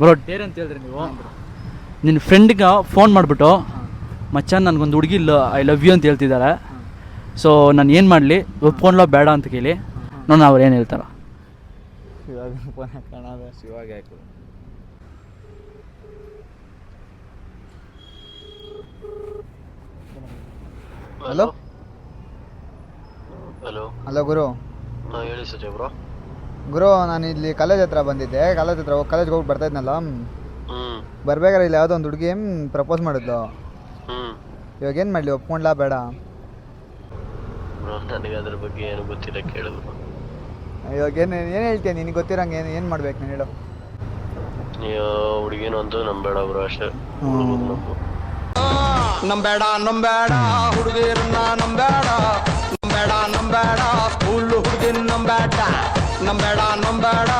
Bro Deere ಅಂತ ಹೇಳಿದ್ರಿ ನೀವು. ನಿನ್ನ ಫ್ರೆಂಡ್ಗೆ ಫೋನ್ ಮಾಡಿಬಿಟ್ಟು ಮಚ್ಚ ನನಗೊಂದು ಹುಡುಗಿ ಐ ಲವ್ ಯು ಅಂತ ಹೇಳ್ತಿದ್ದಾರೆ, ಸೊ ನಾನು ಏನು ಮಾಡಲಿ, ಒಪ್ಕೊಂಡ್ಲೋ ಬೇಡ ಅಂತ ಕೇಳಿ ನೋಡೋಣ ಅವ್ರು ಏನು ಹೇಳ್ತಾರ. ಶಿವಾಗ ಫೋನ್ ಹಾಕೋಣ, ಶಿವಾಗ ಹಾಕು. ಹಲೋ ಹಲೋ ಹಲೋ ಗುರು. ಹೇಳಿ ಸಜಯ್ ಬ್ರೋ. ಗುರು ನಾನು ಇಲ್ಲಿ ಕಾಲೇಜ್ ಹತ್ರ ಬಂದಿದ್ದೆ, ಕಾಲೇಜ್ಗೆ ಹೋಗಿ ಬರ್ತಾ ಇದ್ನಲ್ಲ, ಬರ್ಬೇಕಾದ್ರೆ ಇಲ್ಲಿ ಯಾವುದೋ ಒಂದು ಹುಡುಗಿ ಪ್ರಪೋಸ್ ಮಾಡಿದ್ಲು. ಇವಾಗ ಏನು ಮಾಡಲಿ, ಒಪ್ಕೊಂಡ್ಲಾ ಬೇಡ? ನನಗೆ ಅದ್ರ ಬಗ್ಗೆ ಏನು ಗೊತ್ತಿಲ್ಲ, ಕೇಳಿದ್ರು. ಇವಾಗ ಏನು ಹೇಳ್ತೀಯ, ನಿನಗೆ ಗೊತ್ತಿರಂಗೆ ಏನು ಮಾಡ್ಬೇಕು ನಾನು ಹೇಳು. ನೀವು ಹುಡುಗಿನ ಅಂತೂ ನಂಬೇಡ ಬ್ರೋ, ಅಷ್ಟೇ. ನಂಬೇಡ ಹುಡುಗಿರನ್ನ ನಂಬೇಡ ಸ್ಕೂಲ್ ಹುಡುಗಿನ ನಂಬೇಡ